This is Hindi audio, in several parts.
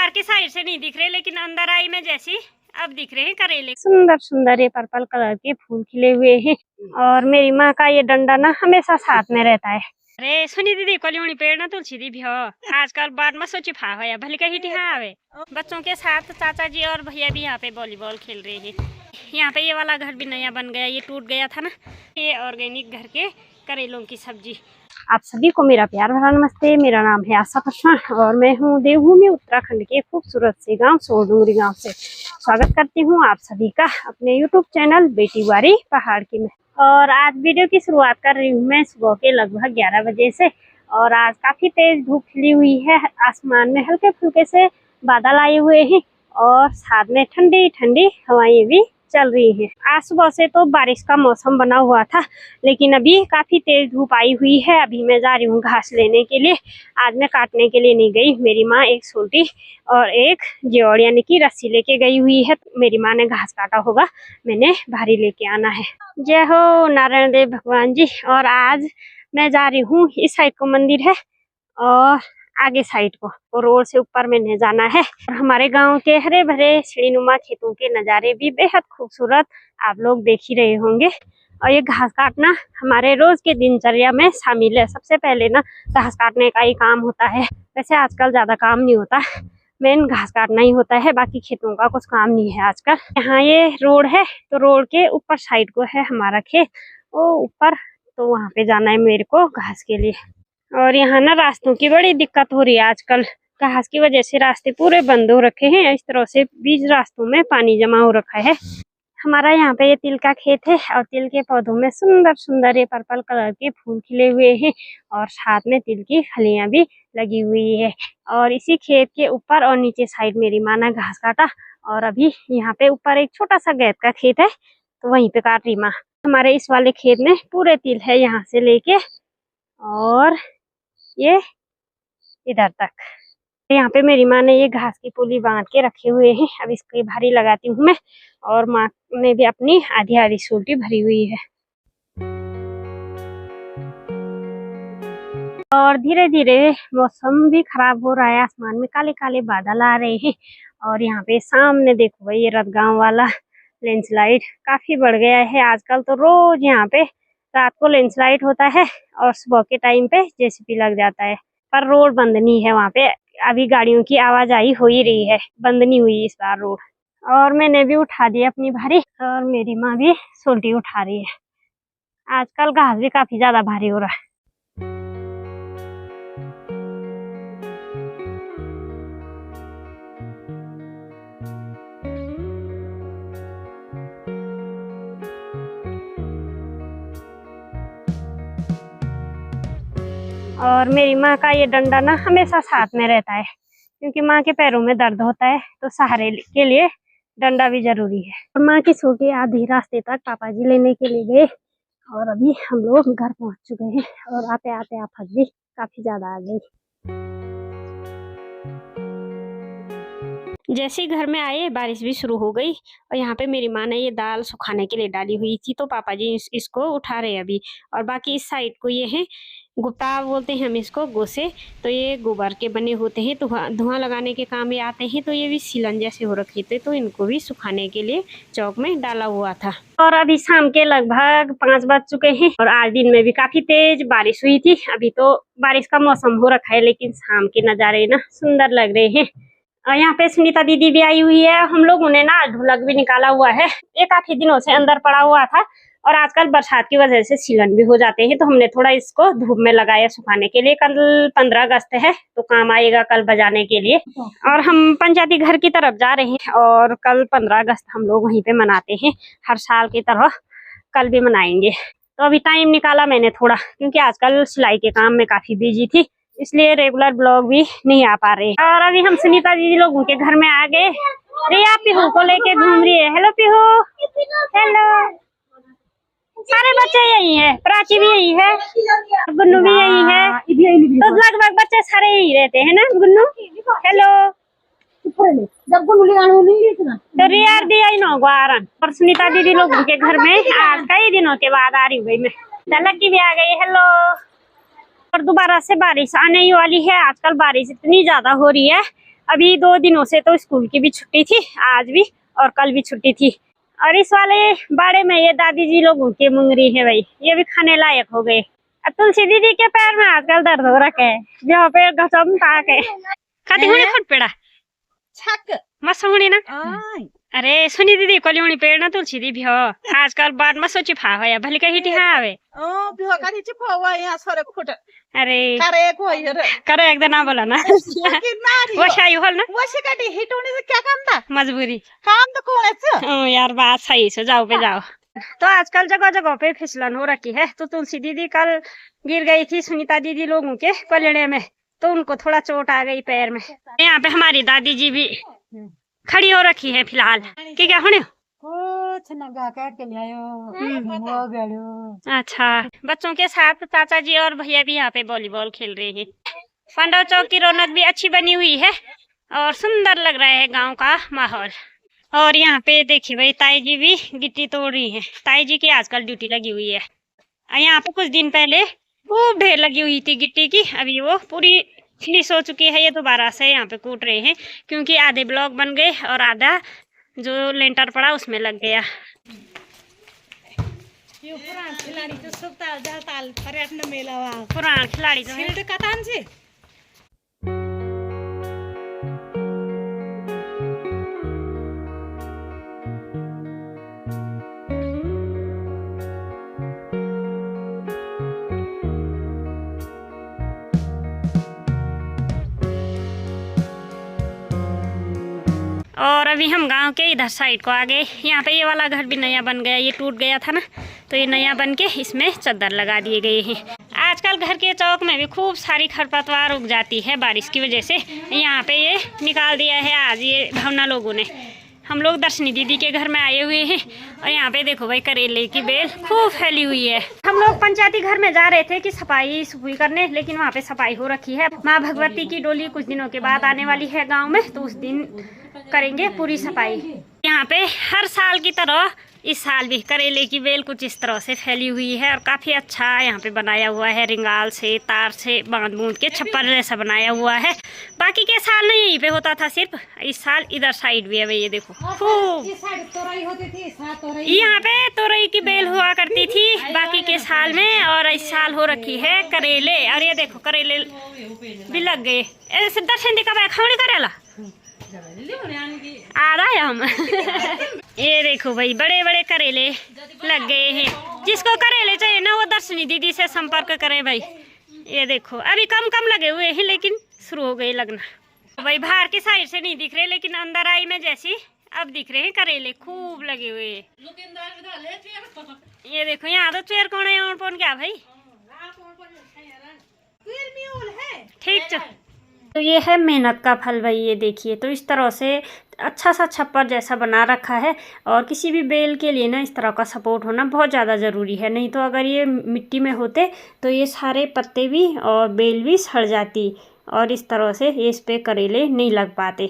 बाहर की साइड से नहीं दिख रहे, लेकिन अंदर आई मैं जैसी अब दिख रहे हैं करेले। सुंदर सुंदर ये पर्पल कलर के फूल खिले हुए हैं और मेरी माँ का ये डंडा ना हमेशा साथ में रहता है। अरे सुनी दीदी कोली पेड़ ना तुलसी दी भी हो आजकल बाद में सोची फा हो या भले कहीं टिहा आवे। बच्चों के साथ चाचा जी और भैया भी यहाँ पे वॉलीबॉल खेल रहे हैं। यहाँ पे ये वाला घर भी नया बन गया, ये टूट गया था ना। ये ऑर्गेनिक घर के करेलों की सब्जी। आप सभी को मेरा प्यार भरा नमस्ते। मेरा नाम है आशा कृष्णा और मैं हूँ देवभूमि उत्तराखंड के खूबसूरत से गांव सोरडूंगरी गांव से स्वागत करती हूँ आप सभी का अपने यूट्यूब चैनल बेटी बारी पहाड़ की में। और आज वीडियो की शुरुआत कर रही हूँ मैं सुबह के लगभग 11 बजे से। और आज काफी तेज धूप खिली हुई है, आसमान में हल्के फुल्के से बादल आए हुए हैं और साथ में ठंडी ठंडी हवाएं भी चल रही है। आज सुबह से तो बारिश का मौसम बना हुआ था, लेकिन अभी काफी तेज धूप आई हुई है। अभी मैं जा रही हूँ घास लेने के लिए। आज मैं काटने के लिए नहीं गई, मेरी माँ एक सोल्टी और एक जोड़ यानी कि रस्सी लेके गई हुई है। मेरी माँ ने घास काटा होगा, मैंने भारी लेके आना है। जय हो नारायण देव भगवान जी। और आज मैं जा रही हूँ, इस साइड को मंदिर है और आगे साइड को रोड से ऊपर मैंने जाना है। और हमारे गांव के हरे भरे सीढ़ीनुमा खेतों के नज़ारे भी बेहद खूबसूरत आप लोग देख ही रहे होंगे। और ये घास काटना हमारे रोज के दिनचर्या में शामिल है। सबसे पहले ना घास काटने का ही काम होता है। वैसे आजकल ज्यादा काम नहीं होता, मेन घास काटना ही होता है, बाकी खेतों का कुछ काम नहीं है आजकल। यहाँ ये रोड है तो रोड के ऊपर साइड को है हमारा खेत, वो ऊपर, तो वहाँ पे जाना है मेरे को घास के लिए। और यहाँ ना रास्तों की बड़ी दिक्कत हो रही है आजकल, घास की वजह से रास्ते पूरे बंद हो रखे हैं। इस तरह से बीच रास्तों में पानी जमा हो रखा है। हमारा यहाँ पे ये तिल का खेत है और तिल के पौधों में सुंदर सुंदर ये पर्पल कलर के फूल खिले हुए हैं और साथ में तिल की फलियां भी लगी हुई है। और इसी खेत के ऊपर और नीचे साइड मेरी माँ ने घास काटा और अभी यहाँ पे ऊपर एक छोटा सा गैप का खेत है तो वहीं पे काट रही माँ। हमारे इस वाले खेत में पूरे तिल है, यहाँ से लेके और ये इधर तक। यहाँ पे मेरी माँ ने ये घास की पुली बांध के रखे हुए हैं। अब इसकी भारी लगाती हूँ मैं और माँ ने भी अपनी आधी आधी सोल्टी भरी हुई है। और धीरे धीरे मौसम भी खराब हो रहा है, आसमान में काले काले बादल आ रहे हैं। और यहाँ पे सामने देखो भाई ये रतगांव वाला लैंडस्लाइड काफी बढ़ गया है। आजकल तो रोज यहाँ पे रात को लैंडस्लाइड होता है और सुबह के टाइम पे जेसीबी लग जाता है, पर रोड बंद नहीं है वहाँ पे। अभी गाड़ियों की आवाजाही हो ही रही है, बंद नहीं हुई इस बार रोड। और मैंने भी उठा दी अपनी भारी और मेरी माँ भी सोल्टी उठा रही है। आजकल घास भी काफी ज्यादा भारी हो रहा है। और मेरी माँ का ये डंडा ना हमेशा साथ में रहता है, क्योंकि माँ के पैरों में दर्द होता है तो सहारे के लिए डंडा भी जरूरी है। और माँ की सोटी आधी रास्ते तक पापा जी लेने के लिए गए और अभी हम लोग घर पहुंच चुके हैं। और आते आते आफत भी काफी ज्यादा आ गई। जैसे ही घर में आए बारिश भी शुरू हो गई और यहाँ पे मेरी माँ ने ये दाल सुखाने के लिए डाली हुई थी तो पापा जी इसको उठा रहे हैं अभी। और बाकी इस साइड को ये है गुप्ता बोलते हैं हम इसको, गोसे। तो ये गोबर के बने होते हैं, धुआं लगाने के काम में आते हैं। तो ये भी सीलन जैसे हो रखे थे तो इनको भी सुखाने के लिए चौक में डाला हुआ था। और अभी शाम के लगभग 5 बज चुके हैं और आज दिन में भी काफी तेज बारिश हुई थी। अभी तो बारिश का मौसम हो रखा है, लेकिन शाम के नजारे ना सुंदर लग रहे हैं। और यहाँ पे सुनीता दीदी भी आई हुई है। हम लोगों ने ना ढोलक भी निकाला हुआ है, ये काफी दिनों से अंदर पड़ा हुआ था और आजकल बरसात की वजह से सीलन भी हो जाते हैं, तो हमने थोड़ा इसको धूप में लगाया सुखाने के लिए। कल 15 अगस्त है तो काम आएगा कल बजाने के लिए। और हम पंचायती घर की तरफ जा रहे हैं और कल 15 अगस्त हम लोग वहीं पे मनाते हैं, हर साल की तरह कल भी मनाएंगे। तो अभी टाइम निकाला मैंने थोड़ा, क्योंकि आजकल सिलाई के काम में काफी बिजी थी, इसलिए रेगुलर ब्लॉग भी नहीं आ पा रहे। और अभी हम सुनीता दीदी लोगों के घर में आ गए। रिया पीहू को लेके घूम रही है। हेलो पीहू। हेलो। सारे बच्चे यही है, प्राची भी यही है, गुन्नू भी यही है, तो लगभग बच्चे सारे यही रहते हैं ना गुन्नू। हेलो। तो रिया दी आई नो ग्वारन। और सुनीता दीदी लोगों के घर में आज कई दिनों के बाद आ रही हूँ मैं। लकी भी आ गई। हेलो। और दोबारा से बारिश आने ही वाली है। आजकल बारिश इतनी ज्यादा हो रही है, अभी 2 दिनों से तो स्कूल की भी छुट्टी थी, आज भी और कल भी छुट्टी थी। और इस वाले बाड़े में ये दादी जी लोगों की मुंगरी है भाई, ये भी खाने लायक हो गए। अब तुलसी दीदी के पैर में आजकल दर्द हो रखा है, जो पेड़ घसम ताक है खाती हुई फुट पेड़ा छक मस्त हुई ना। अरे सुनी दीदी कोली पेड़ ना तुलसी दी भी हो आजकल बाद में सोची फा है भले कहीं टिहा आवे ओ बिहो करी छि फवा यहाँ सरे फुट अरे करे कोई रे करे एक दिन ना बोला ना वो शाही होल ना वो शिकाटी हिटोने से क्या काम था मजबूरी काम तो कौन है यार बात सही से जाओ पे जाओ। तो आजकल जगह जगह पे फिसलन हो रखी है, तो तुलसी दीदी कल गिर गई थी सुनीता दीदी लोगों के पलड़े में, तो उनको थोड़ा चोट आ गई पैर में। यहाँ पे हमारी दादी जी भी खड़ी हो रखी है फिलहाल। क्या होने कुछ नगा काट के लायो अच्छा बच्चों के साथ चाचा जी और भैया भी यहाँ पे वॉलीबॉल खेल रहे हैं। फंडो चौक की रौनक भी अच्छी बनी हुई है और सुंदर लग रहा है गांव का माहौल। और यहाँ पे देखिए भाई ताई जी भी गिट्टी तोड़ रही है, ताई जी की आजकल ड्यूटी लगी हुई है। यहाँ पे कुछ दिन पहले खूब ढेर लगी हुई थी गिट्टी की, अभी वो पूरी फिनिश हो चुकी है। ये दोबारा से यहाँ पे कूट रहे हैं क्योंकि आधे ब्लॉक बन गए और आधा जो लेंटर पड़ा उसमें लग गया। पुराण खिलाड़ी तो सब ताल पर्यटन मेला पुराण खिलाड़ी जो फील्ड कतान छे और अभी हम गांव के इधर साइड को आ गए। यहाँ पे ये वाला घर भी नया बन गया, ये टूट गया था ना, तो ये नया बन के इसमें चद्दर लगा दिए गए हैं। आजकल घर के चौक में भी खूब सारी खरपतवार उग जाती है बारिश की वजह से। यहाँ पे ये निकाल दिया है आज ये भावना लोगों ने। हम लोग दर्शनी दीदी के घर में आए हुए हैं और यहाँ पे देखो भाई करेले की बेल खूब फैली हुई है। हम लोग पंचायती घर में जा रहे थे कि सफाई सुफाई करने, लेकिन वहाँ पे सफाई हो रखी है। माँ भगवती की डोली कुछ दिनों के बाद आने वाली है गाँव में, तो उस दिन करेंगे पूरी सफाई। यहाँ पे हर साल की तरह इस साल भी करेले की बेल कुछ इस तरह से फैली हुई है और काफी अच्छा यहाँ पे बनाया हुआ है, रिंगाल से तार से बांध बूंद के छप्पर जैसा बनाया हुआ है। बाकी के साल नहीं यहीं पे होता था, सिर्फ इस साल इधर साइड भी है भाई, ये देखो खूब यहाँ पे तोरई की बेल हुआ करती थी बाकी के साल में, और इस साल हो रखी है करेले। और ये देखो करेले भी लग गए। ऐसे दर्शन दिखा खाने करेला आ रहा है हम ये देखो भाई बड़े बड़े करेले लग गए हैं। जिसको करेले चाहिए ना वो दर्शनी दीदी से संपर्क करें भाई। ये देखो अभी कम कम लगे हुए हैं लेकिन शुरू हो गए लगना। भाई बाहर की साइड से नहीं दिख रहे, लेकिन अंदर आई में जैसी अब दिख रहे हैं करेले खूब लगे हुए हैं। ये देखो यहाँ तो चेयर कौन है और क्या भाई ठीक। तो ये है मेहनत का फल भाई, ये देखिए। तो इस तरह से अच्छा सा छप्पर जैसा बना रखा है, और किसी भी बेल के लिए ना इस तरह का सपोर्ट होना बहुत ज़्यादा ज़रूरी है। नहीं तो अगर ये मिट्टी में होते तो ये सारे पत्ते भी और बेल भी सड़ जाती, और इस तरह से ये इस पे करेले नहीं लग पाते।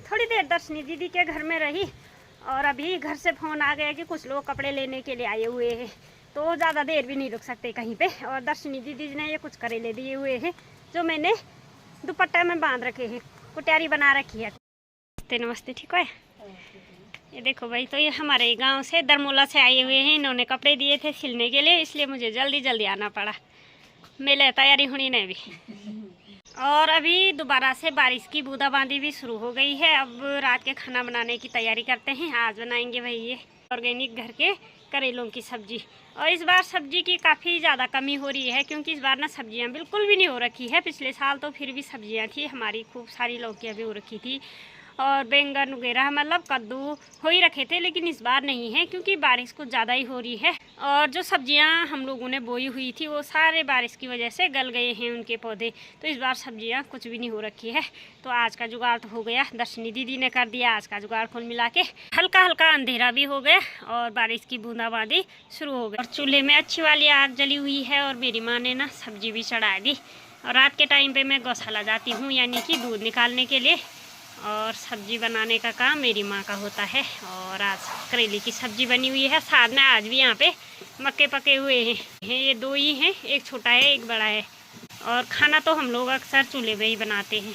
थोड़ी देर दर्शनी दीदी के घर में रही और अभी घर से फ़ोन आ गया कि कुछ लोग कपड़े लेने के लिए आए हुए हैं, तो ज़्यादा देर भी नहीं रुक सकते कहीं पे। और दर्शनी दीदी ने ये कुछ करेले दिए हुए हैं जो मैंने दुपट्टा में बांध रखे हैं, कुटियारी बना रखी है। नमस्ते ठीक है। ये देखो भाई, तो ये हमारे गांव से दरमोला से आए हुए हैं, इन्होंने कपड़े दिए थे सिलने के लिए, इसलिए मुझे जल्दी जल्दी आना पड़ा। मेले तैयारी होनी नहीं भी। और अभी दोबारा से बारिश की बूंदाबांदी भी शुरू हो गई है। अब रात के खाना बनाने की तैयारी करते हैं। आज बनाएंगे भाई ये ऑर्गेनिक घर के करेलों की सब्जी। और इस बार सब्जी की काफ़ी ज़्यादा कमी हो रही है, क्योंकि इस बार ना सब्जियां बिल्कुल भी नहीं हो रखी है। पिछले साल तो फिर भी सब्जियां थी हमारी, खूब सारी लौकियां भी हो रखी थी और बैंगन वगैरह, मतलब कद्दू हो ही रखे थे। लेकिन इस बार नहीं है क्योंकि बारिश कुछ ज़्यादा ही हो रही है, और जो सब्जियां हम लोगों ने बोई हुई थी वो सारे बारिश की वजह से गल गए हैं उनके पौधे। तो इस बार सब्जियां कुछ भी नहीं हो रखी है। तो आज का जुगाड़ तो हो गया, दर्शनी दीदी ने कर दिया आज का जुगाड़ कुल मिला के। हल्का हल्का अंधेरा भी हो गया और बारिश की बूंदाबांदी शुरू हो गई। और चूल्हे में अच्छी वाली आग जली हुई है और मेरी माँ ने ना सब्जी भी चढ़ा दी। और रात के टाइम पे मैं गौशाला जाती हूँ, यानी कि दूध निकालने के लिए, और सब्जी बनाने का काम मेरी माँ का होता है। और आज करेले की सब्जी बनी हुई है। साथ में आज भी यहाँ पे मक्के पके हुए हैं, ये दो ही हैं, एक छोटा है एक बड़ा है। और खाना तो हम लोग अक्सर चूल्हे पे ही बनाते हैं।